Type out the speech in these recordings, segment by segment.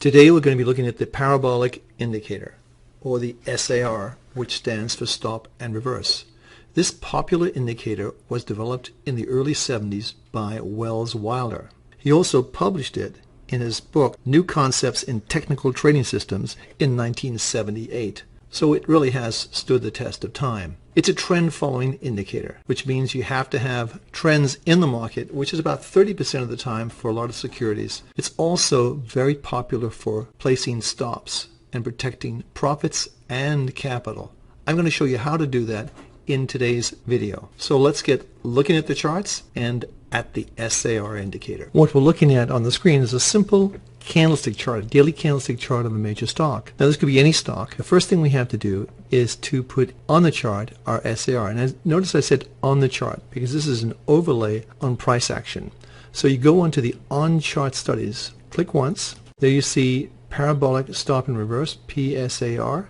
Today we're going to be looking at the parabolic indicator, or the SAR, which stands for stop and reverse. This popular indicator was developed in the early 70s by Wells Wilder. He also published it in his book New Concepts in Technical Trading Systems in 1978. So it really has stood the test of time. It's a trend following indicator, which means you have to have trends in the market, which is about 30% of the time for a lot of securities. It's also very popular for placing stops and protecting profits and capital. I'm going to show you how to do that in today's video. So let's get looking at the charts and at the SAR indicator. What we're looking at on the screen is a simple candlestick chart, a daily candlestick chart of a major stock. Now this could be any stock. The first thing we have to do is to put on the chart our SAR. And notice I said on the chart because this is an overlay on price action. So you go onto the on chart studies, click once. There you see parabolic stop and reverse, PSAR.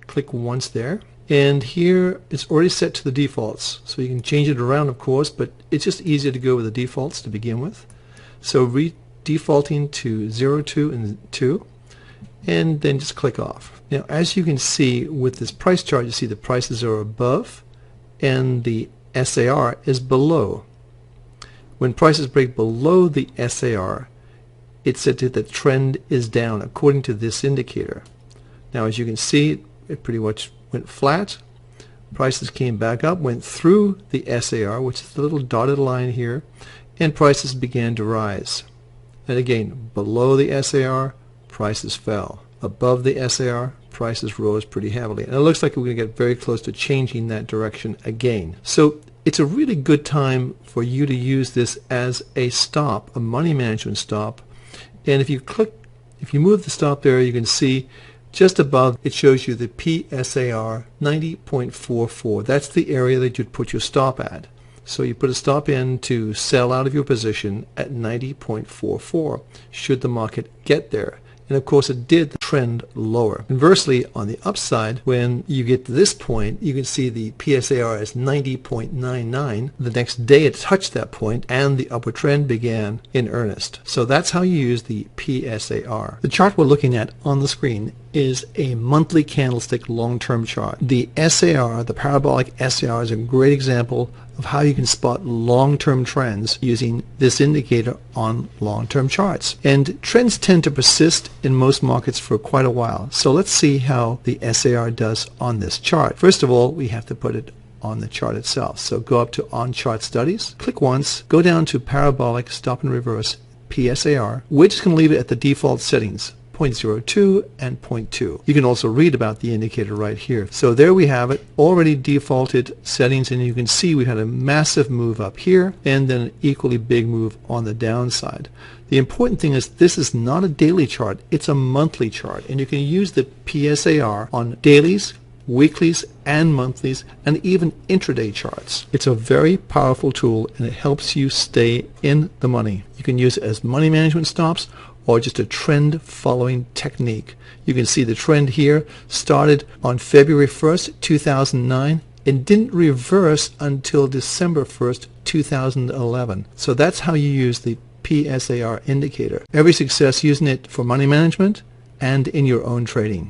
Click once there. And here it's already set to the defaults. So you can change it around, of course, but it's just easier to go with the defaults to begin with. So defaulting to 0, 2, and 2, and then just click off. Now as you can see with this price chart, you see the prices are above and the SAR is below. When prices break below the SAR, it's said that the trend is down according to this indicator. Now as you can see, it pretty much went flat. Prices came back up, went through the SAR, which is the little dotted line here, and prices began to rise. And again, below the SAR, prices fell. Above the SAR, prices rose pretty heavily. And it looks like we're going to get very close to changing that direction again. So it's a really good time for you to use this as a stop, a money management stop. And if you move the stop there, you can see just above it shows you the PSAR 90.44. That's the area that you'd put your stop at. So you put a stop in to sell out of your position at 90.44 should the market get there. And of course it did trend lower. Conversely, on the upside, when you get to this point, you can see the PSAR as 90.99. The next day it touched that point and the upward trend began in earnest. So that's how you use the PSAR. The chart we're looking at on the screen is a monthly candlestick long-term chart. The SAR, the parabolic SAR, is a great example of how you can spot long-term trends using this indicator on long-term charts. And trends tend to persist in most markets for quite a while. So let's see how the SAR does on this chart. First of all, we have to put it on the chart itself. So go up to on chart studies, click once, go down to parabolic stop and reverse PSAR. We're just going to leave it at the default settings, 0.02 and 0.2. You can also read about the indicator right here. So there we have it, already defaulted settings, and you can see we had a massive move up here and then an equally big move on the downside. The important thing is this is not a daily chart, it's a monthly chart, and you can use the PSAR on dailies, weeklies, and monthlies, and even intraday charts. It's a very powerful tool and it helps you stay in the money. You can use it as money management stops or just a trend following technique. You can see the trend here started on February 1st, 2009 and didn't reverse until December 1st, 2011. So that's how you use the PSAR indicator. Every success using it for money management and in your own trading.